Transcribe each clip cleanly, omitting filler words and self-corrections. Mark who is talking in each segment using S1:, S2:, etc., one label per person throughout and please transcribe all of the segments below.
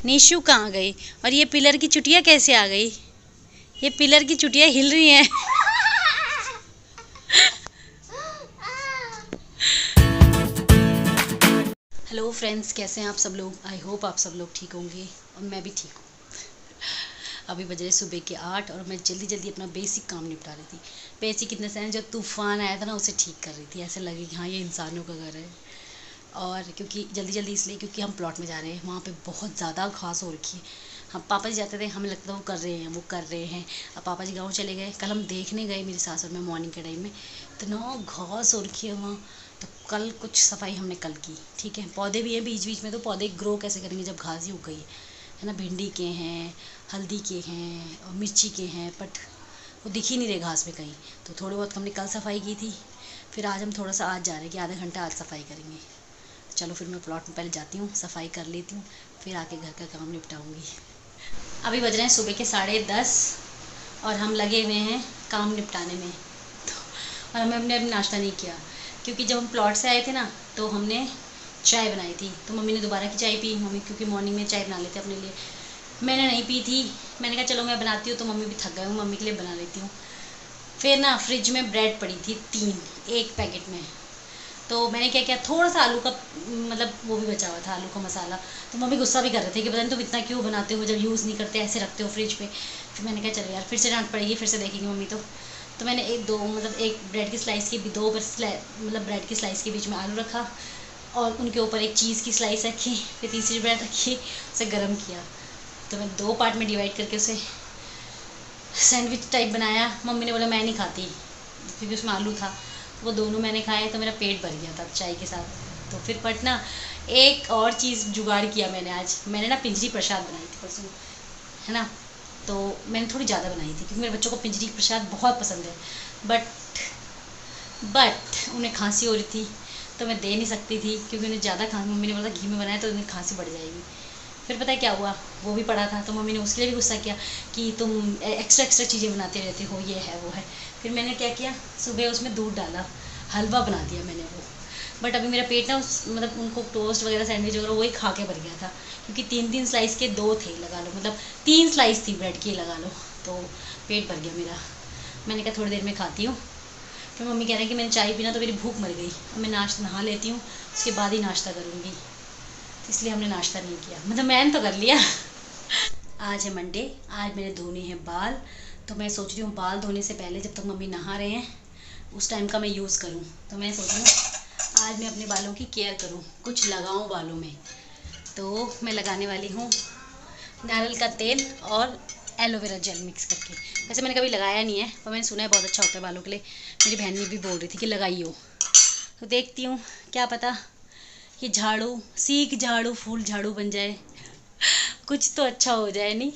S1: निशु कहाँ गई? और ये पिलर की चुटिया कैसे आ गई? ये पिलर की चुटिया हिल रही हैं। हेलो फ्रेंड्स, कैसे हैं आप सब लोग? आई होप आप सब लोग ठीक होंगे और मैं भी ठीक हूँ। अभी बज रहे सुबह के 8 और मैं जल्दी जल्दी अपना बेसिक काम निपटा रही थी। बेसिक कितने से जो तूफ़ान आया था ना, उसे ठीक कर रही थी। ऐसे लगे कि हाँ, ये इंसानों का घर है। और क्योंकि जल्दी जल्दी इसलिए क्योंकि हम प्लॉट में जा रहे हैं, वहाँ पे बहुत ज़्यादा घास हो रखी है। हम पापा जी जाते थे, हमें लगता था वो कर रहे हैं। अब पापा जी गाँव चले गए। कल हम देखने गए मेरी सास और मैं मॉर्निंग के टाइम में, इतना घास हो रखी है वहाँ। तो कल कुछ सफाई हमने कल की, ठीक है। पौधे भी हैं बीच बीच में, तो पौधे ग्रो कैसे करेंगे जब घास ही उग गई है ना। भिंडी के हैं, हल्दी के हैं और मिर्ची के हैं, बट वो दिख ही नहीं रहे घास में कहीं। तो थोड़ी बहुत हमने कल सफाई की थी। फिर आज हम थोड़ा सा आज जा रहे हैं कि आधा घंटा आज सफाई करेंगे। चलो फिर मैं प्लॉट में पहले जाती हूँ, सफाई कर लेती हूँ, फिर आके घर का काम निपटाऊँगी। अभी बज रहे हैं सुबह के 10:30 और हम लगे हुए हैं काम निपटाने में। और हमने अभी नाश्ता नहीं किया, क्योंकि जब हम प्लॉट से आए थे ना, तो हमने चाय बनाई थी। तो मम्मी ने दोबारा की चाय पी। मम्मी क्योंकि मॉर्निंग में चाय बना लेते अपने लिए, मैंने नहीं पी थी। मैंने कहा चलो मैं बनाती हूँ, तो मम्मी भी थक गए हूँ, मम्मी के लिए बना लेती हूँ। फिर ना फ्रिज में ब्रेड पड़ी थी 3, एक पैकेट में। तो मैंने क्या किया, थोड़ा सा आलू का मतलब वो भी बचा हुआ था, आलू का मसाला। तो मम्मी गुस्सा भी कर रहे थे कि पता नहीं तुम इतना क्यों बनाते हो, जब यूज़ नहीं करते ऐसे रखते हो फ्रिज पे। फिर मैंने कहा चलो यार, फिर से डांट पड़ेगी, फिर से देखेंगी मम्मी। तो मैंने एक ब्रेड की स्लाइस के मतलब ब्रेड की स्लाइस के बीच में आलू रखा और उनके ऊपर एक चीज़ की स्लाइस रखी, फिर तीसरी ब्रेड रखी, उसे गर्म किया। तो मैं 2 पार्ट में डिवाइड करके उसे सैंडविच टाइप बनाया। मम्मी ने बोला मैं नहीं खाती, क्योंकि उसमें आलू था। वो दोनों मैंने खाए तो मेरा पेट भर गया था चाय के साथ। तो फिर बट ना, एक और चीज़ जुगाड़ किया मैंने आज। मैंने ना पिंजरी प्रसाद बनाई थी परसों, है ना। तो मैंने थोड़ी ज़्यादा बनाई थी, क्योंकि मेरे बच्चों को पिंजरी प्रसाद बहुत पसंद है। बट उन्हें खांसी हो रही थी, तो मैं दे नहीं सकती थी, क्योंकि उन्हें ज़्यादा मम्मी ने बोला घी में बनाया तो उन्हें खांसी बढ़ जाएगी। फिर पता है क्या हुआ, वो भी पड़ा था। तो मम्मी ने उसके लिए भी गुस्सा किया कि तुम एक्स्ट्रा चीज़ें बनाते रहते हो, ये है वो है। फिर मैंने क्या किया, सुबह उसमें दूध डाला, हलवा बना दिया मैंने वो। बट अभी मेरा पेट ना मतलब उनको टोस्ट वगैरह सैंडविच वगैरह वही खा के भर गया था, क्योंकि 3-3 स्लाइस के 2 थे लगा लो, मतलब 3 स्लाइस थी ब्रेड की लगा लो। तो पेट भर गया मेरा। मैंने कहा थोड़ी देर में खाती हूँ। फिर मम्मी कह रहे हैं कि मैंने चाय पीना तो मेरी भूख मर गई, अब मैं नहा लेती हूँ, उसके बाद ही नाश्ता करूँगी। इसलिए हमने नाश्ता नहीं किया, मतलब मैंने तो कर लिया। आज है मंडे, आज मैंने धोने हैं बाल। तो मैं सोच रही हूँ बाल धोने से पहले, जब तक मम्मी नहा रहे हैं, उस टाइम का मैं यूज़ करूँ। तो मैं सोच रही हूँ आज मैं अपने बालों की केयर करूँ, कुछ लगाऊँ बालों में। तो मैं लगाने वाली हूँ नारियल का तेल और एलोवेरा जेल मिक्स करके। वैसे मैंने कभी लगाया नहीं है, पर मैंने सुना है बहुत अच्छा होता है बालों के लिए। मेरी बहन ने भी बोल रही थी कि लगाइयो। तो देखती हूँ, क्या पता ये झाड़ू सीख झाड़ू फूल झाड़ू बन जाए, कुछ तो अच्छा हो जाए। नहीं,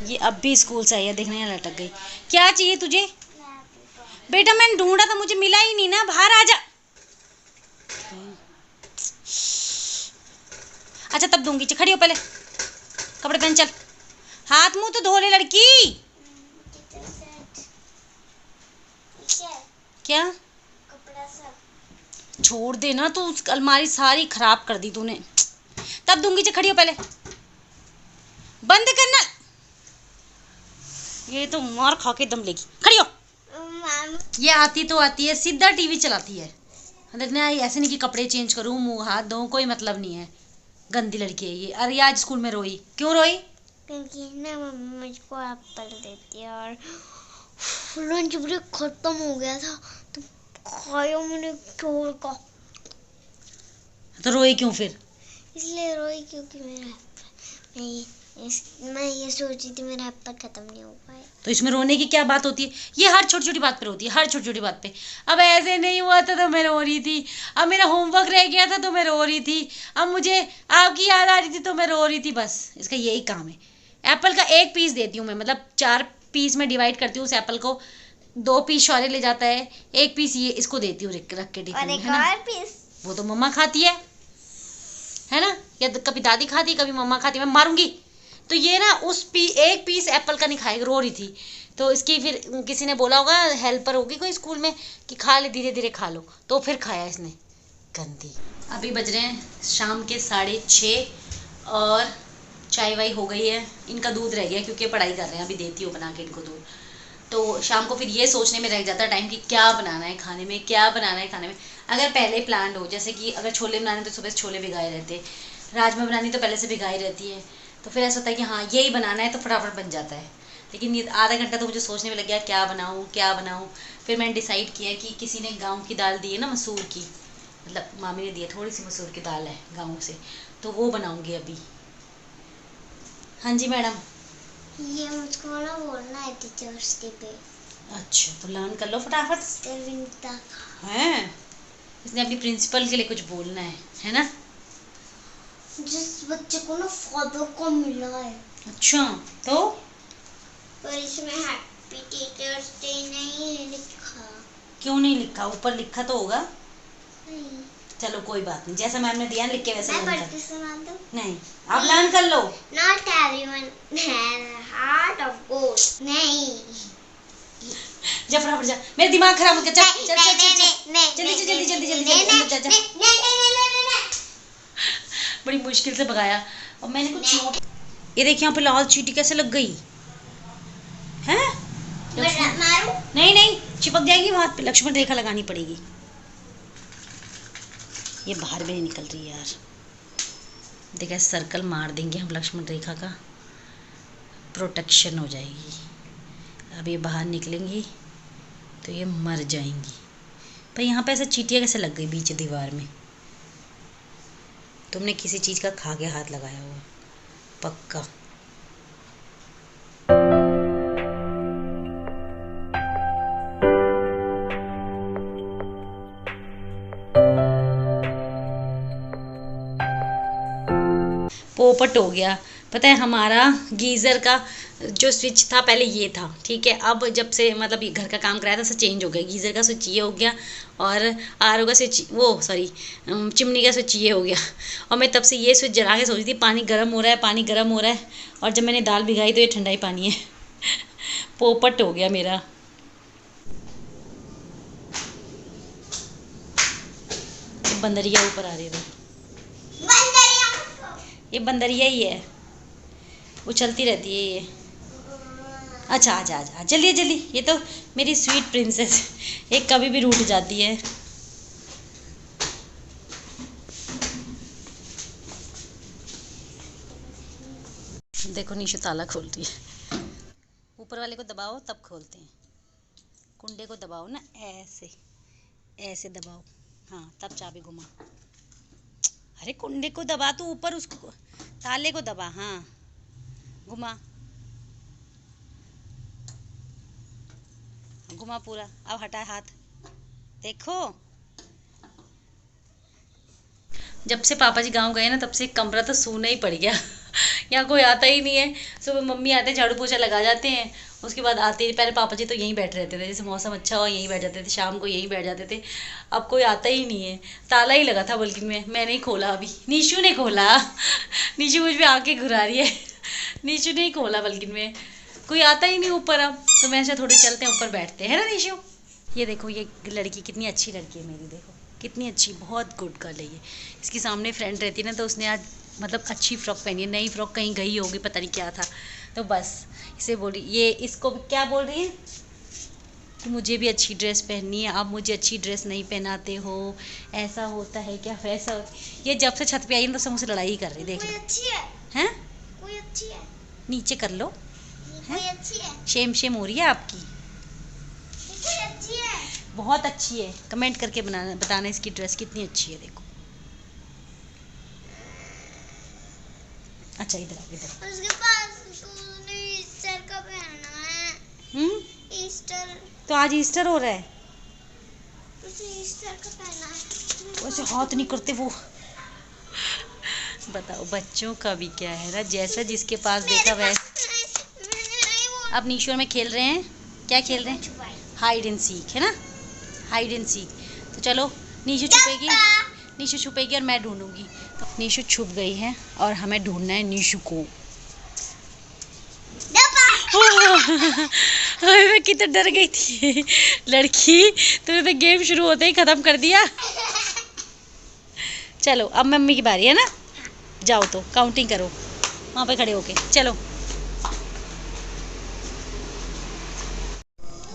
S1: ये अब भी स्कूल से आई है, देखने यहाँ लटक गई। क्या चाहिए तुझे बेटा? मैंने ढूंढा तो मुझे मिला ही नहीं ना, बाहर आ जा। अच्छा तब दूंगी, खड़ी हो पहले, कपड़े पहन, चल। हाथ मुंह तो धो ले लड़की। क्या छोड़ देना, तू अलमारी सारी खराब कर दी तूने। तब दूंगी, खड़ी हो पहले, बंद करना। ये तो मार खा के दम लेगी, खड़ी हो। ये आती तो आती है, सीधा टीवी चलाती है। ऐसे नहीं कि कपड़े चेंज करूँ, मुंह हाथ धो, कोई मतलब नहीं है। गंदी लड़की है ये। अरे आज स्कूल में रोई, क्यों रोई?
S2: क्योंकि ना मम्मी मुझको एप्पल देती है और लंच ब्रेक खत्म हो गया था, तो खाया मैंने चोर का।
S1: तो रोई क्यों फिर?
S2: इसलिए रोई क्योंकि मैं मैं ये सोची थी मेरा एप्पल खत्म नहीं हो पाया।
S1: तो इसमें रोने की क्या बात होती है? ये हर छोटी छोटी बात पे होती है, हर छोटी छोटी बात पे। अब ऐसे नहीं हुआ था तो मैं रो रही थी, अब मेरा होमवर्क रह गया था तो मैं रो रही थी, अब मुझे आपकी याद आ रही थी तो मैं रो रही थी। बस इसका यही काम है। एप्पल का एक पीस देती हूँ मैं, मतलब 4 पीस में डिवाइड करती हूँ उस एप्पल को। 2 पीस शौर्य ले जाता है, 1 पीस ये इसको देती हूँ रख के टिफिन में, है ना। वो तो मम्मा खाती है ना, या तो कभी दादी खाती कभी मम्मा खाती, मैं मारूंगी। तो ये ना एक पीस एप्पल का नहीं खाएगी, रो रही थी। तो इसकी फिर किसी ने बोला होगा, हेल्पर होगी कोई स्कूल में, कि खा ले, धीरे धीरे खा लो, तो फिर खाया इसने। गंदी। अभी बज रहे हैं शाम के 6:30 और चाय वाई हो गई है। इनका दूध रह गया क्योंकि पढ़ाई कर रहे हैं, अभी देती हूँ बना के इनको दूध। तो शाम को फिर ये सोचने में रह जाता है टाइम कि क्या बनाना है खाने में, क्या बनाना है खाने में। अगर पहले प्लान हो, जैसे कि अगर छोले बनाने तो सुबह से छोले भिगाए रहते, राजमा बनानी तो पहले से भिगाई रहती है, तो फिर ऐसा होता है कि हाँ यही बनाना है तो फटाफट बन जाता है। लेकिन ये आधा घंटा तो मुझे सोचने में लग गया क्या बनाऊँ क्या बनाऊँ। फिर मैंने डिसाइड किया कि किसी ने गाँव की दाल दी है ना, मसूर की, मतलब मामी ने दी है, थोड़ी सी मसूर की दाल है गाँव से, तो वो बनाऊँगी अभी। हाँ जी मैडम।
S2: ये मुझको ना बोलना है टीचर्स डे पे।
S1: अच्छा तो लर्न कर लो फटाफट। हैं, इसने अपनी प्रिंसिपल के लिए कुछ बोलना है ना।
S2: जिस बच्चे को ना फादर को मिला है।
S1: अच्छा तो
S2: पर इसमें हैप्पी टीचर्स डे नहीं लिखा।
S1: क्यों नहीं लिखा? ऊपर लिखा तो होगा।
S2: नहीं।
S1: चलो कोई बात नहीं, जैसा मैम ने दिया लिख के वैसे
S2: मैं
S1: लर्न
S2: पढ़
S1: कर।
S2: के सुना दूं?
S1: नहीं, आप लर्न कर लो।
S2: Not everyone has a heart of gold. नहीं।
S1: जा फटाफट जा, मेरा दिमाग खराब हो गया। चल चल चल चल जल्दी जल्दी जल्दी जल्दी अंदर जा। बड़ी मुश्किल से भगाया और मैंने कुछ। ये देखिए यहाँ पे लाल चींटी कैसे लग गई है।
S2: मारूं?
S1: नहीं नहीं, चिपक जाएगी वहां पे, लक्ष्मण रेखा लगानी पड़ेगी। ये बाहर भी नहीं निकल रही यार। देखा, सर्कल मार देंगे हम लक्ष्मण रेखा का, प्रोटेक्शन हो जाएगी। अब ये बाहर निकलेंगी तो ये मर जाएंगी। पर यहाँ पे ऐसे चींटियाँ कैसे लग गई बीच दीवार में? तुमने किसी चीज़ का खा के हाथ लगाया हुआ पक्का। पोपट हो गया। पता है हमारा गीज़र का जो स्विच था पहले ये था, ठीक है। अब जब से मतलब ये घर का काम कराया था सब चेंज हो गया। गीज़र का स्विच ये हो गया और आरओ का स्विच चिमनी का स्विच ये हो गया। और मैं तब से ये स्विच जला के सोची थी पानी गर्म हो रहा है, पानी गर्म हो रहा है, और जब मैंने दाल भिगाई तो ये ठंडा ही पानी है। पोपट हो गया मेरा। बंदरिया ऊपर आ रही है, ये बंदरिया ही है, उछलती रहती है ये। अच्छा आजा आजा जल्दी जल्दी, ये तो मेरी स्वीट प्रिंसेस, ये कभी भी रूठ जाती है। देखो नीशु ताला खोलती है। ऊपर वाले को दबाओ तब खोलते हैं, कुंडे को दबाओ ना, ऐसे ऐसे दबाओ, हाँ तब चाबी घुमा। अरे कुंडे को दबा, तू ऊपर उसको ताले को दबा, हाँ घुमा घुमा पूरा। अब हटा हाथ, देखो। जब से पापा जी गांव गए ना तब से कमरा तो सूना ही पड़ गया। यहाँ कोई आता ही नहीं है। सुबह मम्मी आते हैं, झाड़ू पोछा लगा जाते हैं, उसके बाद आते ही पहले पापा जी तो यहीं बैठ रहते थे, जैसे मौसम अच्छा हुआ यहीं बैठ जाते थे, शाम को यहीं बैठ जाते थे। अब कोई आता ही नहीं है। ताला ही लगा था, बल्कि मैं नहीं खोला, अभी नीशू ने खोला। नीशू मुझ पर आके घुरा रही है। नीशू ने ही खोला, बल्कि में कोई आता ही नहीं ऊपर। अब तो मैं ऐसे थोड़े चलते हैं ऊपर बैठते हैं, है ना नीशू। ये देखो ये लड़की कितनी अच्छी लड़की है मेरी, देखो कितनी अच्छी, बहुत गुड गर्ल है ये। इसके सामने फ्रेंड रहती है ना, तो उसने आज मतलब अच्छी फ्रॉक पहनी है, नई फ्रॉक, कहीं गई होगी पता नहीं क्या था, तो बस इसे बोली, ये इसको क्या बोल रही है कि मुझे भी अच्छी ड्रेस पहननी है, आप मुझे अच्छी ड्रेस नहीं पहनाते हो, ऐसा होता है क्या, वैसा होता है। ये जब से छत पे आई ना तो सब मुझसे लड़ाई ही कर रही, देख लो।
S2: अच्छी है
S1: हैं,
S2: कोई अच्छी है,
S1: नीचे कर लो,
S2: कोई अच्छी है,
S1: शेम हो रही है आपकी।
S2: कोई अच्छी है,
S1: बहुत अच्छी है, कमेंट करके बताना इसकी ड्रेस कितनी अच्छी है। देखो अच्छा इधर आ, इधर।
S2: उसके पास तूने ईस्टर का पहनना है। ईस्टर।
S1: तो आज ईस्टर हो रहा है।
S2: उसे ईस्टर का पहनना है।
S1: वैसे हाथ नहीं करते वो। बताओ बच्चों का भी क्या है ना, जैसा जिसके पास देखा वैसा। अब नीशोर में खेल रहे हैं, क्या खेल रहे हैं? हाइड एंड सीक है ना, हाइड एंड सीक। तो चलो नीशू छुपेगी, नीशू छुपेगी और मैं ढूंढूंगी। तो नीशू छुप गई है और हमें ढूंढना है नीशू को। मैं कितना डर गई थी लड़की, तूने तो गेम शुरू होते ही खत्म कर दिया। चलो अब मम्मी की बारी है ना, जाओ तो काउंटिंग करो वहाँ पे खड़े होके। चलो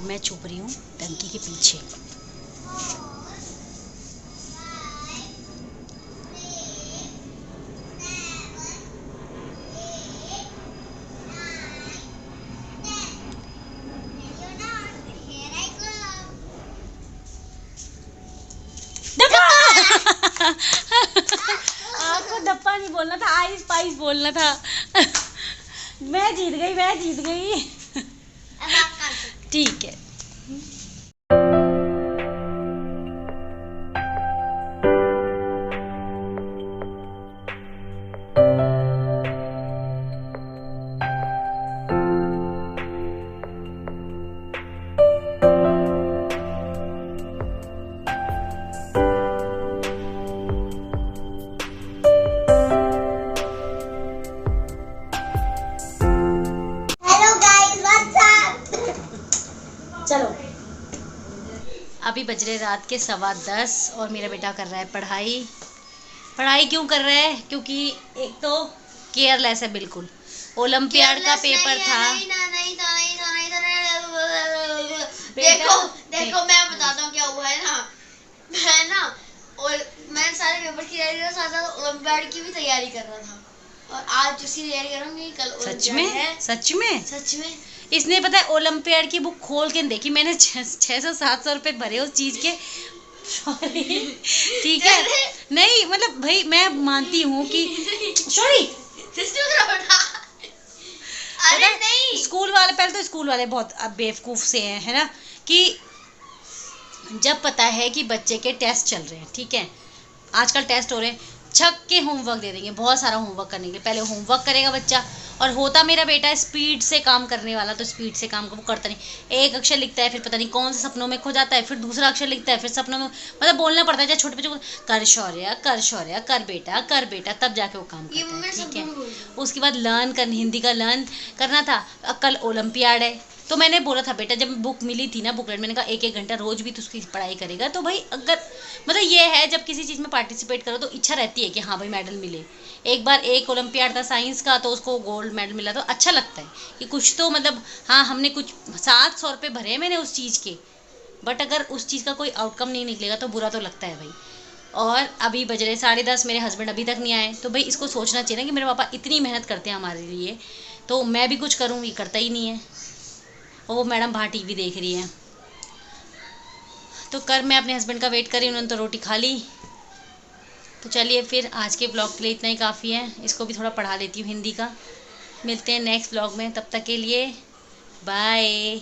S1: मैं छुप रही हूँ टंकी के पीछे। आपको डप्पा नहीं बोलना था, आइस पाइस बोलना था। मैं जीत गई, मैं जीत गई। ठीक है। चलो अभी बज रहे रात के 10:15 और मेरा बेटा कर रहा है पढ़ाई। पढ़ाई क्यों कर रहा है? क्योंकि एक तो केयरलेस है बिल्कुल, ओलंपियाड का पेपर था।
S2: देखो देखो मैं बताता हूँ क्या हुआ है ना, मैं ना और मैं सारे पेपर की तैयारी कर रहा था, साथ ओलंपियाड की भी तैयारी कर रहा था और आज उसकी तैयारी करूंगी। कल
S1: सच में
S2: है।
S1: सच में
S2: सच में
S1: इसने पता है ओलंपियाड की बुक खोल के देखी, मैंने 600-700 रुपए भरे उस चीज के। सॉरी ठीक है, नहीं मतलब भाई मैं मानती हूँ कि सॉरी
S2: अरे नहीं
S1: स्कूल वाले, पहले तो स्कूल वाले बहुत अब बेवकूफ से हैं है ना, कि जब पता है कि बच्चे के टेस्ट चल रहे हैं, ठीक है आजकल टेस्ट हो रहे हैं, छक के होमवर्क दे देंगे, बहुत सारा होमवर्क करने के लिए। पहले होमवर्क करेगा बच्चा, और होता मेरा बेटा स्पीड से काम करने वाला, तो स्पीड से काम वो करता नहीं। एक अक्षर लिखता है, फिर पता नहीं कौन से सपनों में खो जाता है, फिर दूसरा अक्षर लिखता है, फिर सपनों में मतलब बोलना पड़ता है। चाहे छोटे बच्चों को कर शौर्य कर शौर्य कर बेटा, तब जाके वो काम करता है, ठीक है। उसके बाद लर्न कर, हिंदी का लर्न करना था, कल ओलंपियाड है। तो मैंने बोला था बेटा, जब बुक मिली थी ना बुकलेट, मैंने कहा 1-1 घंटा रोज भी तो उसकी पढ़ाई करेगा। तो भाई अगर मतलब ये है, जब किसी चीज़ में पार्टिसिपेट करो तो इच्छा रहती है कि हाँ भाई मेडल मिले। एक बार एक ओलंपियाड था साइंस का, तो उसको गोल्ड मेडल मिला, तो अच्छा लगता है कि कुछ तो मतलब हाँ हमने कुछ 700 रुपये भरे हैं मैंने उस चीज़ के, बट अगर उस चीज़ का कोई आउटकम नहीं निकलेगा तो बुरा तो लगता है भाई। और अभी बज रहे 10:30, मेरे हस्बैंड अभी तक नहीं आए, तो भाई इसको सोचना चाहिए ना कि मेरे पापा इतनी मेहनत करते हैं हमारे लिए, तो मैं भी कुछ करूँ, ये करता ही नहीं है। और वो मैडम बाहर टीवी देख रही है। तो मैं अपने हस्बैंड का वेट कर रही हूँ, उन्होंने तो रोटी खा ली। तो चलिए फिर आज के ब्लॉग के लिए इतना ही काफ़ी है, इसको भी थोड़ा पढ़ा लेती हूँ हिंदी का। मिलते हैं नेक्स्ट ब्लॉग में, तब तक के लिए बाय।